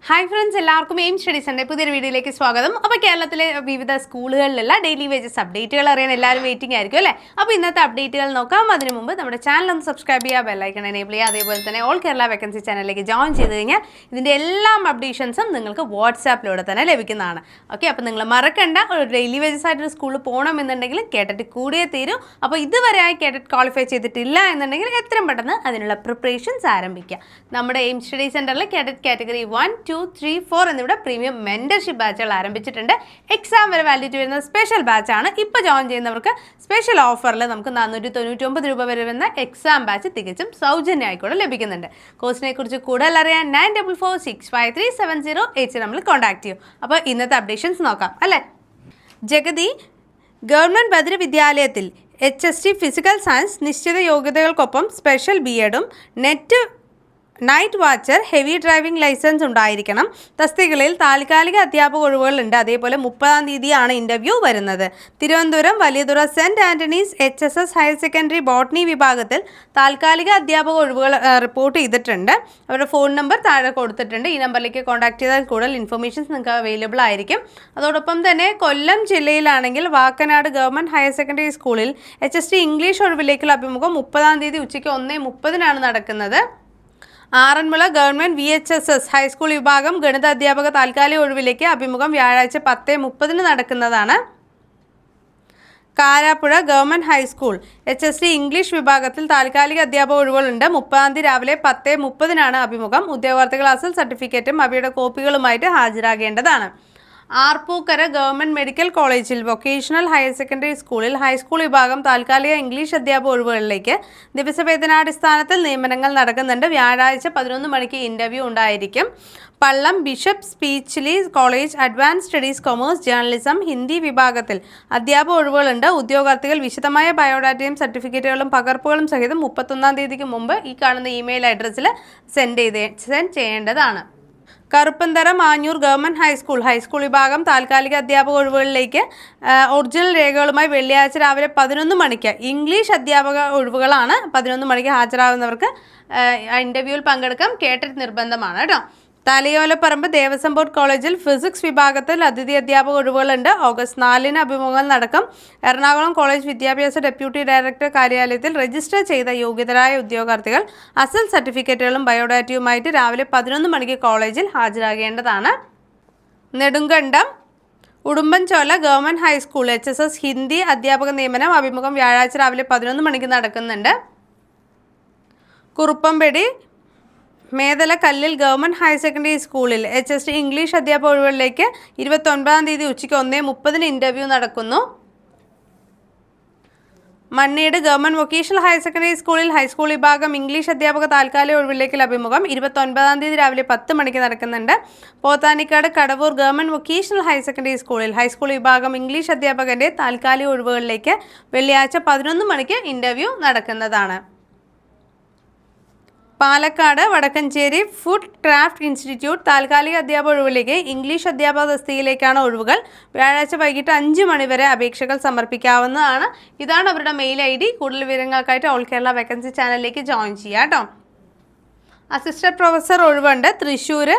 Hi friends, എല്ലാവർക്കും aim study centre പുതിയൊരു വീഡിയോയിലേക്ക് സ്വാഗതം. അപ്പോൾ കേരളത്തിലെ വിവിധ സ്കൂളുകളിലുള്ള ഡെയിലി വേജസ് അപ്ഡേറ്റുകൾ അറിയാൻ എല്ലാവരും വെയിറ്റിംഗ് ആയിരിക്കും അല്ലേ? അപ്പോൾ ഇന്നത്തെ അപ്ഡേറ്റുകൾ നോക്കാം. അതിന് മുമ്പ് നമ്മുടെ ചാനൽ ഒന്ന് സബ്സ്ക്രൈബ് ചെയ്യുക, ബെല്ലൈക്കൺ എനേബിൾ ചെയ്യുക, അതേപോലെ തന്നെ ഓൾ കേരള വേക്കൻസി ചാനലിലേക്ക് ജോയിൻ ചെയ്ത് കഴിഞ്ഞാൽ ഇതിൻ്റെ എല്ലാ അപ്ഡേഷൻസും നിങ്ങൾക്ക് വാട്സാപ്പിലൂടെ തന്നെ ലഭിക്കുന്നതാണ്. ഓക്കെ, അപ്പോൾ നിങ്ങൾ മറക്കണ്ട, ഒരു ഡെയിലി വേജസ് ആയിട്ടൊരു സ്കൂളിൽ പോകണമെന്നുണ്ടെങ്കിൽ കേട്ടിട്ട് കൂടിയേ തീരും. അപ്പോൾ ഇതുവരെയായി കേട്ടിട്ട് ക്വാളിഫൈ ചെയ്തിട്ടില്ല എന്നുണ്ടെങ്കിൽ എത്രയും പെട്ടെന്ന് അതിനുള്ള പ്രിപ്പറേഷൻസ് ആരംഭിക്കുക. നമ്മുടെ എയിം സ്റ്റഡി സെൻ്ററിൽ കേഡറ്റ് കാറ്റഗറി 1, 2, 3, 4 എന്നിവിടെ പ്രീമിയം മെൻറ്റർഷിപ്പ് ബാച്ചുകൾ ആരംഭിച്ചിട്ടുണ്ട്. എക്സാം വരെ വാലിഡിറ്റി വരുന്ന സ്പെഷ്യൽ ബാച്ചാണ്. ഇപ്പോൾ ജോയിൻ ചെയ്യുന്നവർക്ക് സ്പെഷ്യൽ ഓഫറിൽ നമുക്ക് 499 രൂപ വരെ വരുന്ന എക്സാം ബാച്ച് തികച്ചും സൗജന്യമായിക്കൂടെ ലഭിക്കുന്നുണ്ട്. കോഴ്സിനെ കുറിച്ച് കൂടുതൽ അറിയാൻ 9446537080 നമ്മൾ കോൺടാക്ട് ചെയ്യും. അപ്പോൾ ഇന്നത്തെ അപ്ഡേഷൻസ് നോക്കാം അല്ലേ. ജഗതി ഗവൺമെൻറ് ബദ്ര വിദ്യാലയത്തിൽ HST ഫിസിക്കൽ സയൻസ് നിശ്ചിത യോഗ്യതകൾക്കൊപ്പം സ്പെഷ്യൽ BEdും night watcher heavy driving licence ഉണ്ടായിരിക്കണം. തസ്തികകളിൽ താൽക്കാലിക അധ്യാപക ഒഴിവുകളുണ്ട്. അതേപോലെ 30-ാം തീയതിയാണ് ഇൻ്റർവ്യൂ വരുന്നത്. Thiruvananthapuram Valiyathura cent Antony's HSS higher secondary botany വിഭാഗത്തിൽ താൽക്കാലിക അധ്യാപക ഒഴിവുകൾ റിപ്പോർട്ട് ചെയ്തിട്ടുണ്ട്. അവരുടെ ഫോൺ നമ്പർ താഴെ കൊടുത്തിട്ടുണ്ട്. ഈ നമ്പറിലേക്ക് കോൺടാക്ട് ചെയ്താൽ കൂടുതൽ ഇൻഫർമേഷൻസ് നിങ്ങൾക്ക് അവൈലബിൾ ആയിരിക്കും. അതോടൊപ്പം തന്നെ കൊല്ലം ജില്ലയിലാണെങ്കിൽ വാക്കനാട് ഗവൺമെൻറ് ഹയർ സെക്കൻഡറി സ്കൂളിൽ HST ഇംഗ്ലീഷ് ഒഴിവിലേക്കുള്ള അഭിമുഖം 30-ാം തീയതി ഉച്ചയ്ക്ക് 1:30 നടക്കുന്നത്. ആറന്മുള ഗവൺമെൻറ് VHSS ഹൈസ്കൂൾ വിഭാഗം ഗണിത അധ്യാപക താൽക്കാലിക ഒഴിവിലേക്ക് അഭിമുഖം വ്യാഴാഴ്ച 10:30 നടക്കുന്നതാണ്. Karapuzha government high school HST English വിഭാഗത്തിൽ താൽക്കാലിക അധ്യാപക ഒഴിവുകളുണ്ട്. 30-ാം തീയതി രാവിലെ 10:30 അഭിമുഖം. ഉദ്യോഗാർത്ഥികൾ അസൽ സർട്ടിഫിക്കറ്റും അവയുടെ കോപ്പികളുമായിട്ട് ഹാജരാകേണ്ടതാണ്. ആർപ്പൂക്കര ഗവൺമെൻറ് മെഡിക്കൽ കോളേജിൽ വൊക്കേഷണൽ ഹയർ സെക്കൻഡറി സ്കൂളിൽ ഹൈസ്കൂൾ വിഭാഗം താൽക്കാലിക ഇംഗ്ലീഷ് അധ്യാപക ഒഴിവുകളിലേക്ക് ദിവസവേതനാടിസ്ഥാനത്തിൽ നിയമനങ്ങൾ നടക്കുന്നുണ്ട്. വ്യാഴാഴ്ച 11 മണിക്ക് ഇൻ്റർവ്യൂ ഉണ്ടായിരിക്കും. Pallam Bishop Speechly college advance studies commerce journalism Hindi വിഭാഗത്തിൽ അധ്യാപക ഒഴിവുകളുണ്ട്. ഉദ്യോഗാർത്ഥികൾ വിശദമായ ബയോഡാറ്റയും സർട്ടിഫിക്കറ്റുകളും പകർപ്പുകളും സഹിതം 31-ാം തീയതിക്ക് മുമ്പ് ഈ കാണുന്ന ഇമെയിൽ അഡ്രസ്സിൽ സെൻഡ് ചെയ്യേണ്ടതാണ്. കറുപ്പന്തറ മാഞ്ഞൂർ ഗവൺമെൻറ് ഹൈസ്കൂൾ വിഭാഗം താൽക്കാലിക അധ്യാപക ഒഴിവുകളിലേക്ക് ഒറിജിനൽ രേഖകളുമായി വെള്ളിയാഴ്ച രാവിലെ 11 മണിക്ക് ഇംഗ്ലീഷ് അധ്യാപക ഒഴിവുകളാണ്. 11 മണിക്ക് ഹാജരാകുന്നവർക്ക് ഇൻ്റർവ്യൂവിൽ പങ്കെടുക്കാം. കേട്ടിട്ട് നിർബന്ധമാണ് കേട്ടോ. തലയോലപ്പറമ്പ് ദേവസ്വം ബോർഡ് കോളേജിൽ ഫിസിക്സ് വിഭാഗത്തിൽ അതിഥി അധ്യാപക ഒഴിവുകളുണ്ട്. ഓഗസ്റ്റ് 4-ന് അഭിമുഖങ്ങൾ നടക്കും. എറണാകുളം കോളേജ് വിദ്യാഭ്യാസ ഡെപ്യൂട്ടി ഡയറക്ടർ കാര്യാലയത്തിൽ രജിസ്റ്റർ ചെയ്ത യോഗ്യതരായ ഉദ്യോഗാർത്ഥികൾ അസൽ സർട്ടിഫിക്കറ്റുകളും ബയോഡാറ്റയുമായിട്ട് രാവിലെ 11 മണിക്ക് കോളേജിൽ ഹാജരാകേണ്ടതാണ്. Nedumkandam Udumbanchola government high school HSS Hindi അധ്യാപക നിയമനം അഭിമുഖം വ്യാഴാഴ്ച രാവിലെ 11 മണിക്ക് നടക്കുന്നുണ്ട്. കുറുപ്പംപടി മേതല കല്ലിൽ ഗവൺമെൻറ് ഹയർ സെക്കൻഡറി സ്കൂളിൽ HST ഇംഗ്ലീഷ് അധ്യാപക ഒഴിവുകളിലേക്ക് 29-ാം തീയതി ഉച്ചയ്ക്ക് 1:30 ഇൻ്റർവ്യൂ നടക്കുന്നു. മണ്ണീട് ഗവൺമെൻറ് വൊക്കേഷണൽ ഹയർ സെക്കൻഡറി സ്കൂളിൽ ഹൈസ്കൂൾ വിഭാഗം ഇംഗ്ലീഷ് അധ്യാപക താൽക്കാലിക ഒഴിവിലേക്കുള്ള അഭിമുഖം 29-ാം തീയതി രാവിലെ 10 മണിക്ക് നടക്കുന്നുണ്ട്. Pothanikkad Kadavoor government vocational higher secondary സ്കൂളിൽ ഹൈസ്കൂൾ വിഭാഗം ഇംഗ്ലീഷ് അധ്യാപകൻ്റെ താൽക്കാലിക ഒഴിവുകളിലേക്ക് വെള്ളിയാഴ്ച 11 മണിക്ക് ഇൻ്റർവ്യൂ നടക്കുന്നതാണ്. Palakkad Vadakkanchery food craft institute താൽക്കാലിക അധ്യാപക ഒഴിവിലേക്ക് ഇംഗ്ലീഷ് അധ്യാപക തസ്തികയിലേക്കാണ് ഒഴിവുകൾ. വ്യാഴാഴ്ച വൈകിട്ട് 5 മണി വരെ അപേക്ഷകൾ സമർപ്പിക്കാവുന്നതാണ്. ഇതാണ് അവരുടെ മെയിൽ ID. കൂടുതൽ വിവരങ്ങൾക്കായിട്ട് ഓൾ കേരള വേക്കൻസി ചാനലിലേക്ക് ജോയിൻ ചെയ്യുക കേട്ടോ. അസിസ്റ്റന്റ് പ്രൊഫസർ ഒഴിവുണ്ട്. തൃശ്ശൂർ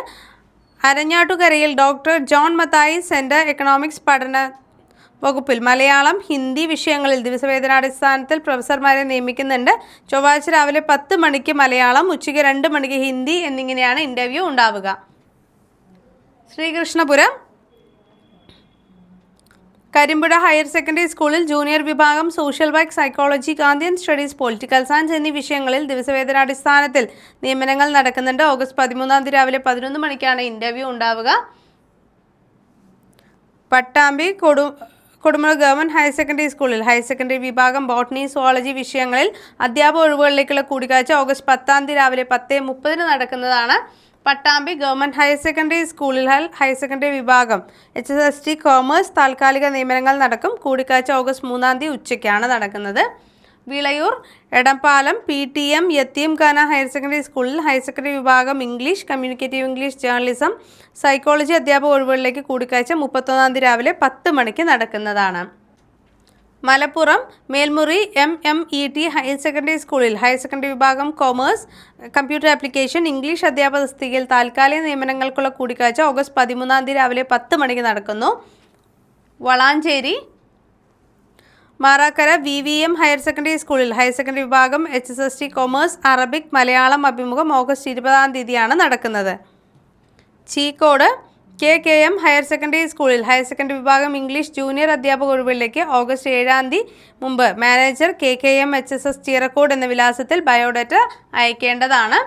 അരഞ്ഞാട്ടുകരയിൽ doctor John Mathai centre economics പഠന വകുപ്പിൽ മലയാളം ഹിന്ദി വിഷയങ്ങളിൽ ദിവസവേതനാടിസ്ഥാനത്തിൽ പ്രൊഫസർമാരെ നിയമിക്കുന്നുണ്ട്. ചൊവ്വാഴ്ച രാവിലെ 10 മണിക്ക് മലയാളം, ഉച്ചയ്ക്ക് 2 മണിക്ക് ഹിന്ദി എന്നിങ്ങനെയാണ് ഇൻ്റർവ്യൂ ഉണ്ടാവുക. ശ്രീകൃഷ്ണപുരം കരിമ്പുഴ ഹയർ സെക്കൻഡറി സ്കൂളിൽ ജൂനിയർ വിഭാഗം social work, psychology, Gandhian studies, political science എന്നീ വിഷയങ്ങളിൽ ദിവസവേതനാടിസ്ഥാനത്തിൽ നിയമനങ്ങൾ നടക്കുന്നുണ്ട്. ഓഗസ്റ്റ് 13-ാം തീയതി രാവിലെ 11 മണിക്കാണ് ഇൻ്റർവ്യൂ ഉണ്ടാവുക. പട്ടാമ്പി കൊടുമൂർ ഗവൺമെൻറ് ഹയർ സെക്കൻഡറി സ്കൂളിൽ ഹയർ സെക്കൻഡറി വിഭാഗം ബോട്ടണി, സുവോളജി വിഷയങ്ങളിൽ അധ്യാപക ഒഴിവുകളിലേക്കുള്ള കൂടിക്കാഴ്ച ഓഗസ്റ്റ് 10-ാം തീയതി രാവിലെ 10:30 നടക്കുന്നതാണ്. പട്ടാമ്പി ഗവൺമെൻറ് ഹയർ സെക്കൻഡറി സ്കൂളിൽ ഹയർ സെക്കൻഡറി വിഭാഗം HST കോമേഴ്സ് താൽക്കാലിക നിയമനങ്ങൾ നടക്കും. കൂടിക്കാഴ്ച ഓഗസ്റ്റ് 3-ാം തീയതി ഉച്ചയ്ക്കാണ് നടക്കുന്നത്. വിളയൂർ എടപ്പാലം PTM യത്തീംഖാന ഹയർ സെക്കൻഡറി സ്കൂളിൽ ഹയർ സെക്കൻഡറി വിഭാഗം English, communicative English, journalism, psychology അധ്യാപക ഒഴിവുകളിലേക്ക് കൂടിക്കാഴ്ച 31-ാം തീയതി രാവിലെ 10 മണിക്ക് നടക്കുന്നതാണ്. Malappuram Melmuri MMET higher secondary സ്കൂളിൽ ഹയർ സെക്കൻഡറി വിഭാഗം കൊമേഴ്സ് കമ്പ്യൂട്ടർ ആപ്ലിക്കേഷൻ ഇംഗ്ലീഷ് അധ്യാപക തസ്തികയിൽ താൽക്കാലിക നിയമനങ്ങൾക്കുള്ള കൂടിക്കാഴ്ച ഓഗസ്റ്റ് 13 രാവിലെ 10 മണിക്ക് നടക്കുന്നു. Valanchery Marakkara VVM higher secondary സ്കൂളിൽ ഹയർ സെക്കൻഡറി വിഭാഗം HSST കൊമേഴ്സ് അറബിക് മലയാളം അഭിമുഖം ഓഗസ്റ്റ് 20 നടക്കുന്നത്. ചീക്കോട് KKM ഹയർ സെക്കൻഡറി സ്കൂളിൽ ഹയർ സെക്കൻഡറി വിഭാഗം ഇംഗ്ലീഷ് ജൂനിയർ അധ്യാപക ഒഴിവുകളിലേക്ക് ഓഗസ്റ്റ് 7 മുമ്പ് മാനേജർ KKM HSS ചീറക്കോട് എന്ന വിലാസത്തിൽ ബയോഡാറ്റ അയക്കേണ്ടതാണ്.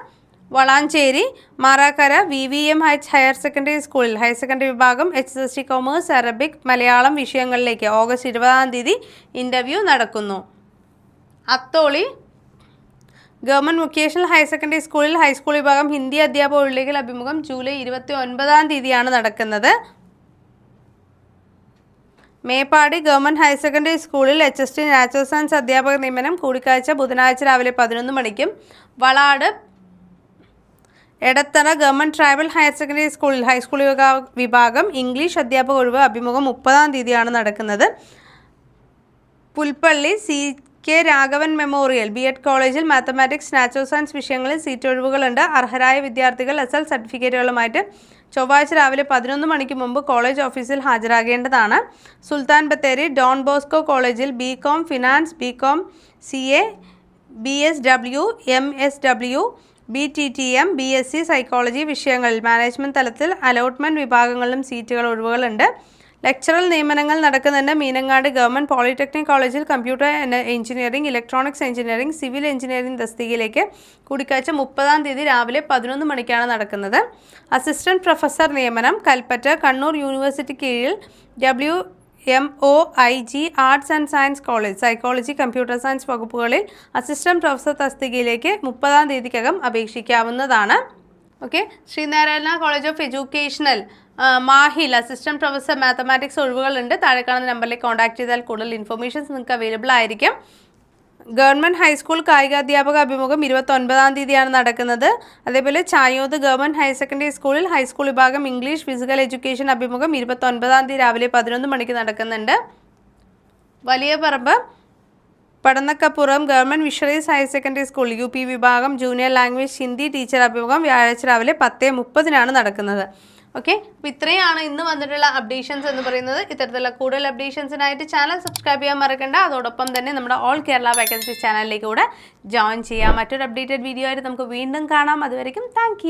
Valanchery Marakkara VVM higher secondary സ്കൂളിൽ ഹയർ സെക്കൻഡറി വിഭാഗം HSST കൊമേഴ്സ് അറബിക് മലയാളം വിഷയങ്ങളിലേക്ക് ഓഗസ്റ്റ് 20 ഇൻ്റർവ്യൂ നടക്കുന്നു. Atholi government vocational higher secondary സ്കൂളിൽ ഹൈസ്കൂൾ വിഭാഗം ഹിന്ദി അധ്യാപക ഒഴിവുകളിലേക്ക് അഭിമുഖം ജൂലൈ 29 നടക്കുന്നത്. മേപ്പാടി ഗവൺമെൻറ് ഹയർ സെക്കൻഡറി സ്കൂളിൽ HST നാച്ചുറൽ സയൻസ് അധ്യാപക നിയമനം കൂടിക്കാഴ്ച ബുധനാഴ്ച രാവിലെ 11 മണിക്കും. Valad Edathara government tribal higher secondary സ്കൂളിൽ ഹൈസ്കൂൾ വിഭാഗം ഇംഗ്ലീഷ് അധ്യാപക ഒഴിവ് അഭിമുഖം 30 നടക്കുന്നത്. Pulpally CK Raghavan memorial BEd കോളേജിൽ മാത്തമാറ്റിക്സ് നാച്ചുറൽ സയൻസ് വിഷയങ്ങളിൽ സീറ്റ് ഒഴിവുകളുണ്ട്. അർഹരായ വിദ്യാർത്ഥികൾ SL സർട്ടിഫിക്കറ്റുകളുമായിട്ട് ചൊവ്വാഴ്ച രാവിലെ 11 മണിക്ക് മുമ്പ് കോളേജ് ഓഫീസിൽ ഹാജരാകേണ്ടതാണ്. സുൽത്താൻ ബത്തേരി ഡോൺ ബോസ്കോ കോളേജിൽ BCom finance BCom CA BSW MSW BTTM BSc psychology വിഷയങ്ങളിൽ മാനേജ്മെൻറ്റ് തലത്തിൽ അലോട്ട്മെൻറ്റ് വിഭാഗങ്ങളിലും സീറ്റുകൾ ഒഴിവുകളുണ്ട്. ലെക്ചറൽ നിയമനങ്ങൾ നടക്കുന്നുണ്ട്. മീനങ്ങാട് ഗവൺമെൻറ് പോളിടെക്നിക് കോളേജിൽ computer engineering electronics engineering civil engineering തസ്തികയിലേക്ക് കൂടിക്കാഴ്ച 30 രാവിലെ 11 മണിക്കാണ് നടക്കുന്നത്. അസിസ്റ്റന്റ് പ്രൊഫസർ നിയമനം കൽപ്പറ്റ കണ്ണൂർ യൂണിവേഴ്സിറ്റി കീഴിൽ WMOIG arts and science college psychology computer science വകുപ്പുകളിൽ അസിസ്റ്റന്റ് പ്രൊഫസർ തസ്തികയിലേക്ക് 30 അപേക്ഷിക്കാവുന്നതാണ്. Okay. Sree Narayana college of educational മാഹിൽ അസിസ്റ്റന്റ് പ്രൊഫസർ മാത്തമാറ്റിക്സ് ഒഴിവുകളുണ്ട്. താഴെ കാണുന്ന നമ്പറിലേക്ക് കോൺടാക്ട് ചെയ്താൽ കൂടുതൽ ഇൻഫർമേഷൻസ് നിങ്ങൾക്ക് അവൈലബിൾ ആയിരിക്കും. ഗവൺമെൻറ് ഹൈസ്കൂൾ കായികാധ്യാപക അഭിമുഖം 29 നടക്കുന്നത്. അതേപോലെ ചായോത് ഗവൺമെൻറ് ഹയർ സെക്കൻഡറി സ്കൂളിൽ ഹൈസ്കൂൾ വിഭാഗം ഇംഗ്ലീഷ് ഫിസിക്കൽ എഡ്യൂക്കേഷൻ അഭിമുഖം 29 രാവിലെ 11 മണിക്ക് നടക്കുന്നുണ്ട്. Valiyaparamba Padannakkappuram government fisheries higher secondary school UP വിഭാഗം ജൂനിയർ ലാംഗ്വേജ് ഹിന്ദി ടീച്ചർ അഭിമുഖം വ്യാഴാഴ്ച രാവിലെ 10:30 നടക്കുന്നത്. ഓക്കെ. അപ്പോൾ ഇത്രയാണ് ഇന്ന് വന്നിട്ടുള്ള അപ്ഡേഷൻസ് എന്ന് പറയുന്നത്. ഇത്തരത്തിലുള്ള കൂടുതൽ അപ്ഡേഷൻസിനായിട്ട് ചാനൽ സബ്സ്ക്രൈബ് ചെയ്യാൻ മറക്കണ്ട. അതോടൊപ്പം തന്നെ നമ്മുടെ ഓൾ കേരള വേക്കൻസി ചാനലിലേക്ക് കൂടെ ജോയിൻ ചെയ്യാം. മറ്റൊരു അപ്ഡേറ്റഡ് വീഡിയോ ആയിട്ട് നമുക്ക് വീണ്ടും കാണാം. അതുവരെയും താങ്ക്